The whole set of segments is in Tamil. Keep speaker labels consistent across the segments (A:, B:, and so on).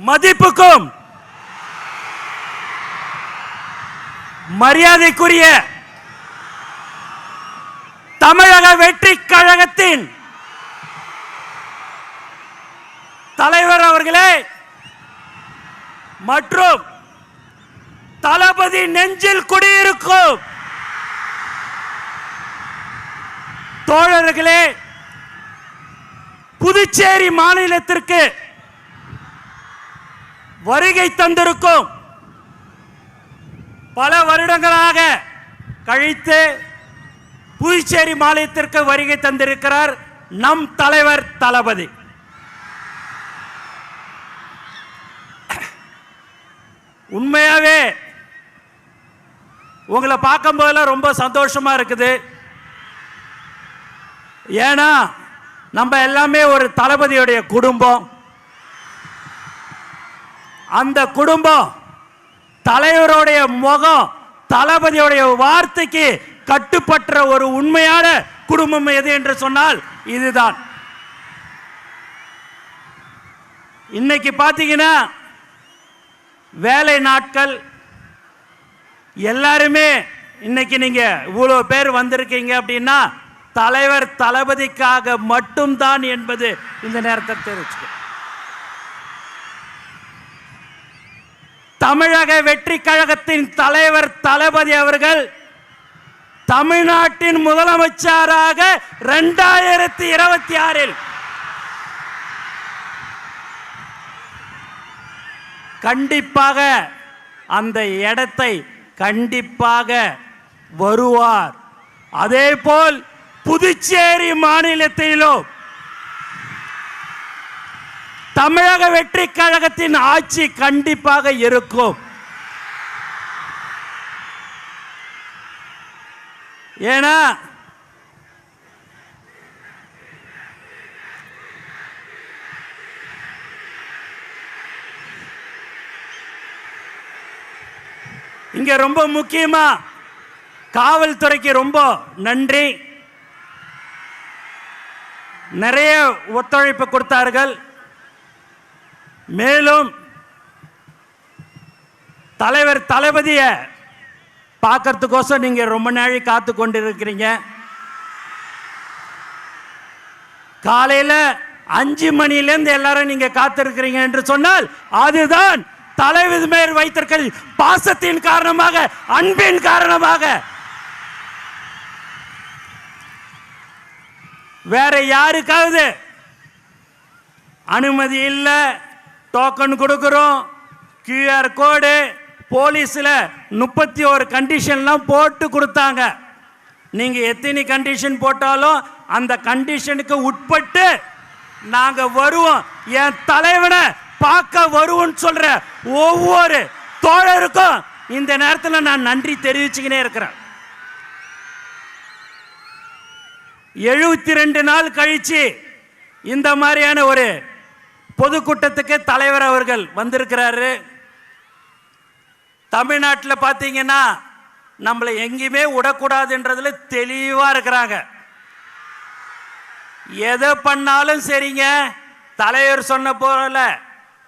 A: மதிப்புக்கும் மரியாதைக்குரிய தமிழக வெற்றி கழகத்தின் தலைவர் அவர்களே மற்றும் தளபதி நெஞ்சில் குடியிருக்கும் தோழர்களே, புதுச்சேரி மாநிலத்திற்கு வருகை தந்திருக்கும் பல வருடங்களாக கழித்து புதுச்சேரி மாநிலத்திற்கு வருகை தந்திருக்கிறார் நம் தலைவர் தளபதி. உண்மையாவே உங்களை பார்க்கும் போதெல்லாம் ரொம்ப சந்தோஷமா இருக்குது. ஏன்னா நம்ம எல்லாமே ஒரு தளபதியுடைய குடும்பம். அந்த குடும்பம் தலைவருடைய முகம் தளபதியுடைய வார்த்தைக்கு கட்டுப்பட்ட ஒரு உண்மையான குடும்பம் எது என்று சொன்னால் இதுதான். இன்னைக்கு பார்த்தீங்கன்னா வேலை நாட்கள் எல்லாருமே இன்னைக்கு நீங்க இவ்வளவு பேர் வந்திருக்கீங்க அப்படின்னா தலைவர் தளபதிக்காக மட்டும்தான் என்பது இந்த நேரத்தை தெரிவிச்சுக்க. தமிழக வெற்றி கழகத்தின் தலைவர் தளபதி அவர்கள் தமிழ்நாட்டின் முதலமைச்சராக 2026 கண்டிப்பாக அந்த இடத்தை கண்டிப்பாக வருவார். அதேபோல் புதுச்சேரி மாநிலத்திலும் தமிழக வெற்றி கழகத்தின் ஆட்சி கண்டிப்பாக இருக்கும். ஏன்னா இங்க ரொம்ப முக்கியமா காவல்துறைக்கு ரொம்ப நன்றி. நிறைய ஒத்துழைப்பு கொடுத்தார்கள். மேலும் தலைவர் தளபதிய பார்க்கறதுக்கோசம் நீங்க ரொம்ப நாளை காத்து கொண்டிருக்கிறீங்க. காலையில 5 மணிலேருந்து எல்லாரும் நீங்க காத்திருக்கிறீங்க என்று சொன்னால் அதுதான் தலைவர் மேல் வைத்திருக்கிற பாசத்தின் காரணமாக, அன்பின் காரணமாக. வேற யாருக்காவது அனுமதி இல்லை, டோக்கன் கொடுக்கிறோம், QR கோடு, போலீஸில் 31 கண்டிஷன்லாம் போட்டு கொடுத்தாங்க. நீங்க எத்தனை கண்டிஷன் போட்டாலும் அந்த கண்டிஷனுக்கு உட்பட்டு நாங்க வருவோம். என் தலைவனை பார்க்க வருவோம் சொல்ற ஒவ்வொரு தோழருக்கும் இந்த நேரத்தில் நான் நன்றி தெரிவிச்சுக்கினே இருக்கிறேன். 72 நாள் கழிச்சு இந்த மாதிரியான ஒரு பொதுக்கூட்டத்துக்கு தலைவர் அவர்கள் வந்திருக்கிறாரு. தமிழ்நாட்டில் பார்த்தீங்கன்னா நம்மளை எங்கேயுமே விடக்கூடாதுன்றதுல தெளிவா இருக்கிறாங்க. எதை பண்ணாலும் சரிங்க, தலைவர் சொன்ன போல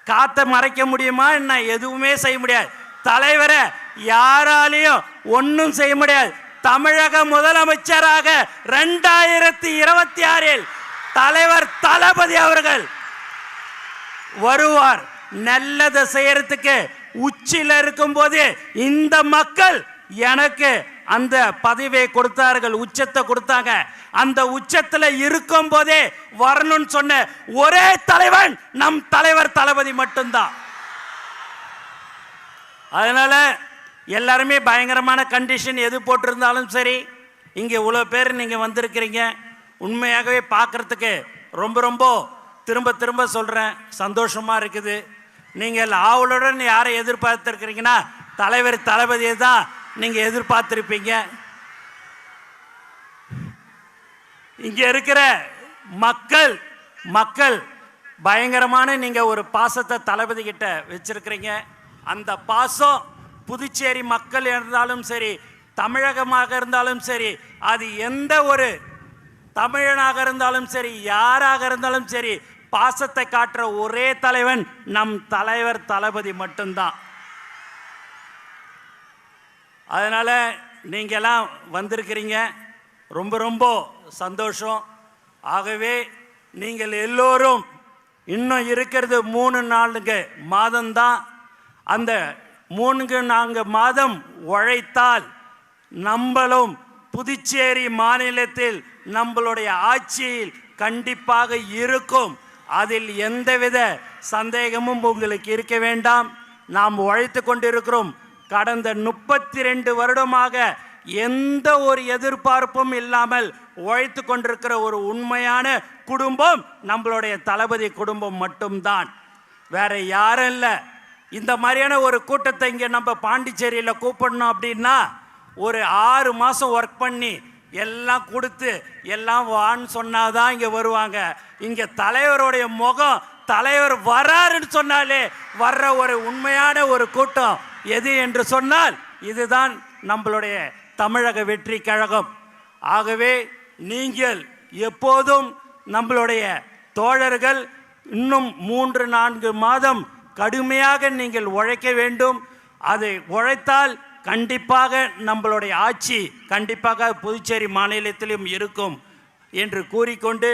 A: காத்த மறைக்க முடியுமா என்ன? எதுவுமே செய்ய முடியாது. தலைவரை யாராலையும் ஒன்றும் செய்ய முடியாது. தமிழக முதலமைச்சராக 2026 தலைவர் தளபதி அவர்கள் வருவார். நல்லதை செய்யறதுக்கு உச்சியில் இருக்கும் போது இந்த மக்கள் எனக்கு அந்த பதவியை கொடுத்தார்கள், உச்சத்தை கொடுத்தாங்க. அந்த உச்சத்தில் இருக்கும் போதே வரணும்னு சொன்ன ஒரே தலைவன் நம் தலைவர் தளபதி மட்டும்தான். அதனால எல்லாருமே பயங்கரமான கண்டிஷன் எது போட்டிருந்தாலும் சரி, இங்கே இவ்வளோ பேர் நீங்கள் வந்திருக்கிறீங்க. உண்மையாகவே பார்க்குறதுக்கு ரொம்ப ரொம்ப திரும்ப திரும்ப சொல்கிறேன், சந்தோஷமாக இருக்குது. நீங்கள் ஆவலுடன் யாரை எதிர்பார்த்துருக்கிறீங்கன்னா தலைவர் தளபதியை தான் நீங்கள் எதிர்பார்த்துருப்பீங்க. இங்கே இருக்கிற மக்கள் பயங்கரமான நீங்கள் ஒரு பாசத்தை தளபதி கிட்ட வச்சிருக்கிறீங்க. அந்த பாசம் புதுச்சேரி மக்கள் இருந்தாலும் சரி, தமிழகமாக இருந்தாலும் சரி, அது எந்த ஒரு தமிழனாக இருந்தாலும் சரி, யாராக இருந்தாலும் சரி, பாசத்தை காட்டுற ஒரே தலைவன் நம் தலைவர் தளபதி மட்டும்தான். அதனால் நீங்கள்லாம் வந்திருக்கிறீங்க, ரொம்ப ரொம்ப சந்தோஷம். ஆகவே நீங்கள் எல்லோரும் இன்னும் இருக்கிறது 3-4 மாதம்தான். அந்த 3-4 மாதம் உழைத்தால் நம்மளும் புதுச்சேரி மாநிலத்தில் நம்மளுடைய ஆட்சியில் கண்டிப்பாக இருக்கும். அதில் எந்தவித சந்தேகமும் உங்களுக்கு இருக்க வேண்டாம். நாம் உழைத்து கொண்டிருக்கிறோம். கடந்த 32 வருடமாக எந்த ஒரு எதிர்பார்ப்பும் இல்லாமல் உழைத்து கொண்டிருக்கிற ஒரு உண்மையான குடும்பம் நம்மளுடைய தளபதி குடும்பம் மட்டும்தான், வேற யாரும் இல்லை. இந்த மாதிரியான ஒரு கூட்டத்தை இங்கே நம்ம பாண்டிச்சேரியில் கூப்பிடணும் அப்படின்னா ஒரு 6 மாதம் ஒர்க் பண்ணி எல்லாம் கொடுத்து எல்லாம் வான்னு சொன்னாதான் இங்கே வருவாங்க. இங்கே தலைவருடைய முகம், தலைவர் வராருன்னு சொன்னாலே வர்ற ஒரு உண்மையான ஒரு கூட்டம் எது என்று சொன்னால் இதுதான் நம்மளுடைய தமிழக வெற்றி கழகம். ஆகவே நீங்கள் எப்போதும் நம்மளுடைய தோழர்கள் இன்னும் 3-4 மாதம் கடுமையாக நீங்கள் உழைக்க வேண்டும். அதை உழைத்தால் கண்டிப்பாக நம்மளுடைய ஆட்சி கண்டிப்பாக புதுச்சேரி மாநிலத்திலும் இருக்கும் என்று கூறிக்கொண்டு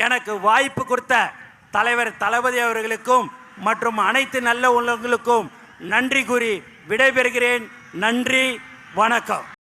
A: எனக்கு வாய்ப்பு கொடுத்த தலைவர் தளபதி அவர்களுக்கும் மற்றும் அனைத்து நல்ல உள்ளங்களுக்கும் நன்றி கூறி விடைபெறுகிறேன். நன்றி, வணக்கம்.